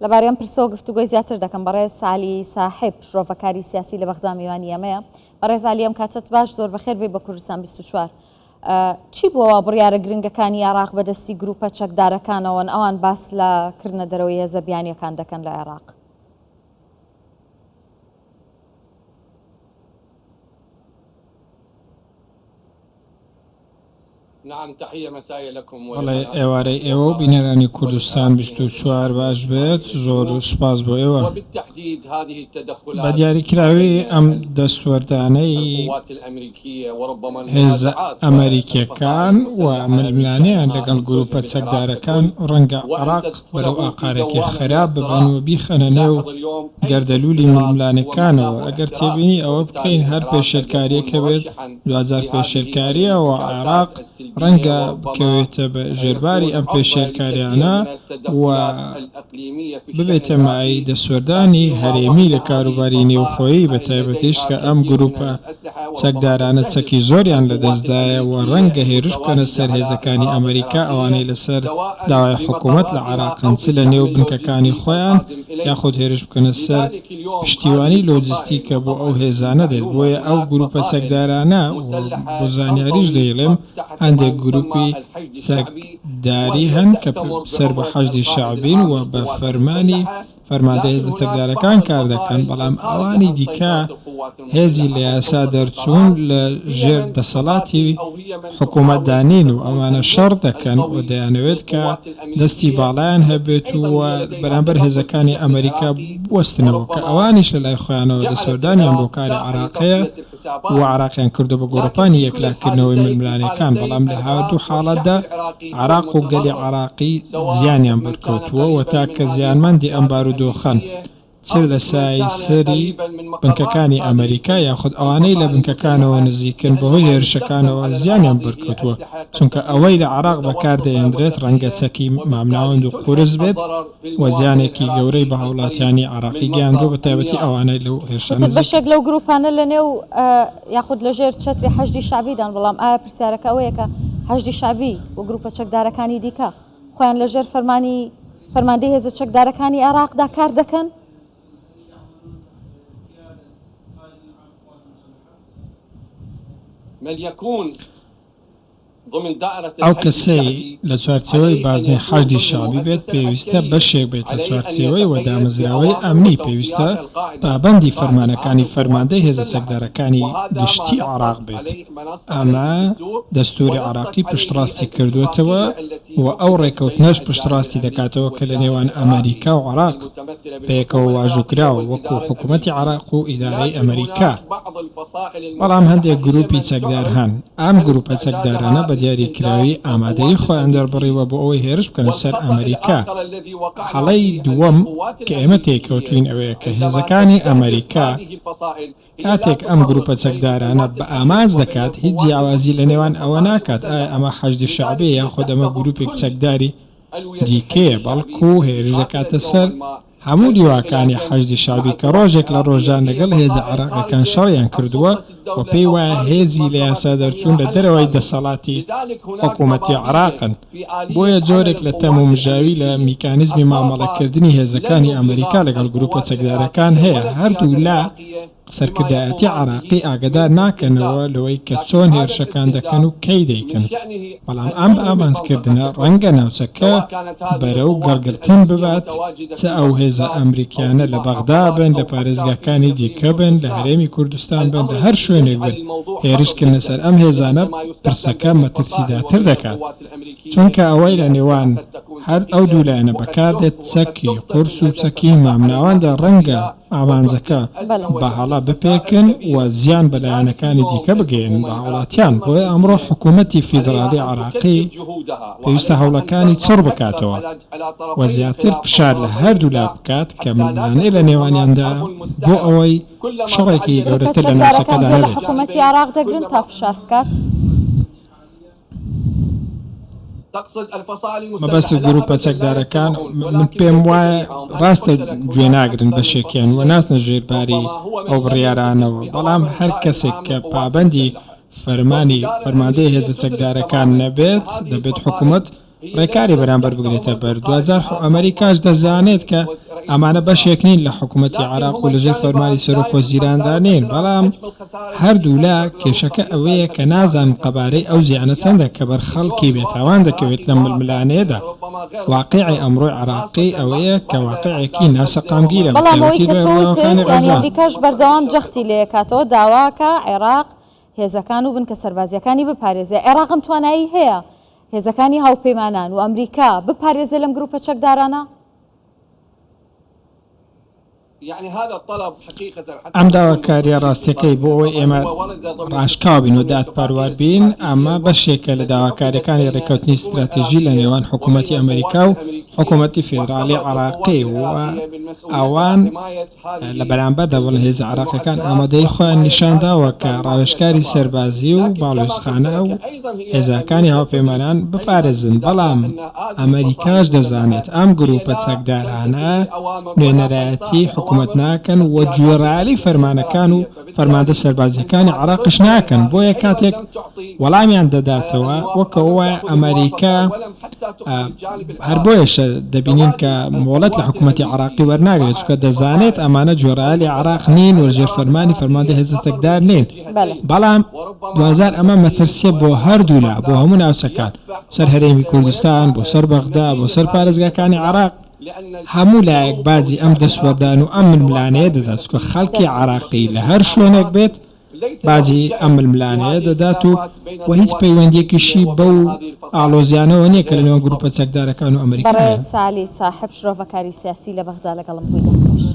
لەبارەی ئەم پرسەوە گفتوگۆی زیاتر دەکەم بەڕێز عەلی ساحب شرۆڤەکاری سیاسی لە بەغدا میوانی ئەمەیە. بەڕێز عەلی ئەم کاتت باش زۆر بەخێر بێ بە کوردستان 24. چی بووەوە بڕیارە گرنگەکانی عێراق بەدەستی گروپە چەکدارەکانەوەن ئەوان باس لە کردنە دەرەوەی هێزە بیانیەکان دەکەن لە عێراق؟ وڵێ ئێوارەی ئێوە و بینەرانی کوردستان 24 باش بێت. زۆر سوپاس بۆ ئێوە. بە دیاریکراوی ئەم دەستوەردانەی هێزە ئەمریکیەکان و ململانیان لەگەڵ گروپە چەکدارەکان ڕەنگە عێراق بەرەو ئاقارێکی خراپ ببن و بیخەنە نێو گەردەلوولی ململانەکانەوە. ئەگەر تێبینی ئەوە بکەین هەر پێشێرکاریەکە بێت 2000 پێشێرکاریە و عێراق ڕەنگە بکەوێتە بە ژێرباری ئەم پێشێرکاریانە و ببێتە مای دەسوەردانی هەرێمی لە کاروباری نێوخۆیی بە تایبەتیش کە ئەم گروپە چەکدارانە چەکی زۆریان لەدەستدایە و ڕەنگە هێرش بکەنە سەر هێزەکانی ئەمریکا ئەوانەی لەسەر داوای حکوومەت لە عێراقن چ لە نێو بنکەکانی خۆیان یاخود هێرش بکەنە سەر پشتیوانی لۆجستیکە بۆ ئەو هێزانە دێت. بۆیە ئەو گروپە چەکدارانە بۆ زانیاریش دەیڵێم هەندێک گروپی چەکداری هەن کە سەر بە حەشدی شەعبین و بە فەرمانی فەرماندە هێزە چەکدارەکان کار دەکەن، بەڵام ئەوانی دیکە هێزی لە یاسا دەرچوون لە ژێر دەسەڵاتی حکوومەتدانین و ئەوانە شەڕ دەکەن و دەیانەوێت کە دەستی باڵایان هەبێت و بەرامبەر هێزەکانی ئەمریکا بوەستنەوە کە ئەوانیش لە لای خۆیانەوە دەسەڵدانیان بۆ کاری عێراقەیە و عێراقیان کردو بە گۆڕەپانی یەکلاکردنەوەی ململانەکان. بەڵام لە هەردوو حاڵەتدا عێراق و گەلی عێراقی زیانیان بەرکەوتووە و تاکە زیانمەندی ئەم بارودۆخەن چ لە سەری بنکەکانی ئەمریکا یاخود ئەوانەی لە بنکەکانەوە نزیکن بەهۆی هێرشەکانەوە زیانیان بەرکەوتووە، چونکە ئەوەی لە عێراق بەکاردەهێنرێت ڕەنگە چەکی مامناوەند و قورس بێت و زیانێکی گەورەی بە هاوڵاتیانی عێراقی گەیاندووە بە تایبەتی ئەوانەی لەو هێرشانە بەشێک لەو گروپانە لە نێو یاخود لە ژێر چەتری حەشدی شەعبیدان. بەڵام ئایا پرسیارەکە ئەوەیە کە حەشدی شەعبی و گروپە چەکدارەکانی دیکە خۆیان لە ژێر فەرماندەی هێزە چەکدارەکانی عێراقدا کار دەکەن؟ ئەو کەسەی لە چوارچێوەی بازنەی حەشدی شەعبی بێت پێویستە بەشێک بێت لە چوارچێوەی و دامەزراوەی ئەمنی، پێویستە پابەندی فەرمانەکانی فەرماندەی هێزە چەکدارەکانی گشتی عێراق بێت. ئەمە دەستوری عێراقی پشتڕاستی کردوێتەوە و ئەو ڕێکەوتنەش پشتڕاستی دەکاتەوە کە لە نێوان ئەمریکا و عێراق پێکەوە واژووکراوە وەکو حکوومەتی عێراق و ئیدارەی ئەمریکا. بەڵام هەندێک گروپی چەکدار هەن. ئەم گروپە چەکدارانە بە دیاریکراوی ئامادەی خۆیان دەربڕیوە بۆ ئەوەی هێرش بکەنە سەر ئەمریکا. هەڵەی دووەم کە ئێمە تێکەوتوین ئەوەیە کە هێزەکانی ئەمریکا کاتێک ئەم گروپە چەکدارانە بە ئامانج دەکات هیچ جیاوازی لە نێوان ئەوە ناکات ئایا ئەمە حەشدی شەعبی یان خۆ ئەمە گروپێک چەکداری دیکەیە، بەڵکو هێرش دەکاتە سەر هەموو دیواکانی حەشدی شەعبی کە ڕۆژێک لە ڕۆژان لەگەڵ هێزە عێراقیەکان شەڕیان کردووە و پێی وایە هێزی لە یاسا دەرچوون لە دەرەوەی دەسەڵاتی حکوومەتی عێراقن. بۆیە جۆرێک لە تەمومژاوی لە میکانیزمی مامەڵەکردنی هێزەکانی ئەمریکا لەگەڵ گروپە چەکدارەکان هەیە. هەردوو لا سەرکردایەتی عێراقی ئاگدار ناکەنەوە لەوەی کە چۆن هێرشەکان دەکەن و کەی دەیکەن. بەڵام ئەم ئامانجکردنە ڕەنگە ناوچەکە بەرەو گەڕگرتن ببات چ ئەو هێزە ئەمریکیانە لە بەغدا بن، لە پارێزگاکانی دیکە بن، لە هەرێمی کوردستان بن، لە هەر شوێنێک بن. هێرشکردنە سەر ئەم هێزانە پرسەکە مەترسیداتر دەکات، چونکە ئەوەی لە نێوان هەر ئەو دوولایەنە بەکاردێت چەکی قورس و چەکی مامناوەندە ڕەنگە ئامانجەکە بە هەڵا بپێکن و زیان بەلایەنەکانی دیکە بگەین بە هاوڵاتیان. بۆیە ئەمڕۆ حکوومەتی فیدرالی عێراقی پێویستە هەوڵەکانی چڕ بکاتەوە و زیاتر فشار لە هەردوو لا بکات کە ململانەی لە نێوانیاندا بۆ ئەوەی شەڕێکی گەورەتر لە ناوچەکەدا هەبێت. حکوومەتی عێراق دەگرن تا فشار بکات. مەبەست گروپە چەکدارەکان من پێم وایە ڕاستە گوێ ناگرن بەشێکیان و ناچنە ژێرباری ئەو بڕیارانەوە، بەڵام هەر کەسێک کە پابەندی فەرماندەی هێزە چەکدارەکان نەبێت دەبێت حکوومەت ڕێکاری بەرامبەر بگرێتە بەر. 2000 ئەمریکاش دەزانێت کە ئەمانە بەشێک نین لە حکوومەتی عراق و لەژێر فەرمانی سەرۆک وەزیراندا نین، بەڵام هەردوو لا کێشەکە ئەوەیە کە نازان قەبارەی ئەو زیانە چەندە کە بەر خەڵکی بێتاوان دەکەوێت لە ململانەیەدا. واقعی ئەمڕۆی عراقی ئەوەیە کە واقعێکی ناسەقامگیرە، بەڵام ئەوەی کە تۆوتت یانی ئەمریکاش بەردەوام جەختی لێ کاتەوە داواکە عێراق هێزەکان و بنکە سەربازیەکانی بپارێزێ. عێراقم توانایی هەیە هێزەکانی هاوپەیمانان و ئەمریکا بپارێزێ لەم گروپە چەکدارانە؟ ئەم داواکاریە ڕاستیەکەی بۆ ئەوەی ئێمە ڕاشکاو بین و دادپەروەر بین، ئەمە بەشێکە لە داواکاریەکانی ڕێکەوتنی استراتیژی لە نێوان حکوومەتی ئەمریکا و حکوومەتی فێدرالی عراقی و ئەوان لە بەرامبەردا بڵ هێز عراقیەکان ئامادەی خۆیان نیشانداوە کە ڕاوێژکاری سەربازی و باڵوێزخانە و هێزەکانی هاوپەیمانان بپارێزن. بەڵام ئەمریکاش دەزانێت ئەم گروپە چەکدارانە نوێنەرایەتی حکوومەت ناکەن و گوێڕایەلی فەرمانەکان و فەرماندە سەربازیەکانی عراقش ناکەن، بۆیە کاتێک وەڵامیان دەداتەوە وەکەوە ئەمریکا هەر بۆیەشە دەبینین کە مۆڵەت لە حکوومەتی عراقی وەرناگرێت، چونکە دەزانێت ئەمانە گوێڕایەلی عراق نین و ژێر فەرمانی فەرماندە هێزە چەکدار نین. بەڵام دوازار ئەمە مەترسیە بۆ هەردوو لا بۆ هەموو ناوچەکان، سەر هەرێمی کوردستان، بۆ سەر بەغدا، بۆ سەر پارێزگاکانی عراق، هەموو لایەک بازی ئەم دەسوەردان و ئەم ململانەیە دەدات، چونکە خەڵکی عراقی لە هەر شوێنێک بێت بازی ئەم ململانەیە دەدات و هیچ پەیوەندیەکیشی بەو ئاڵۆزیانەوە نییە کە لەنێوان گروپە چەکدارەکان و ئەمریکا. بەڕێز سالی ساحب شرۆڤەکاری سیاسی لە بەغدا لەگەڵم بووی دەستخۆش.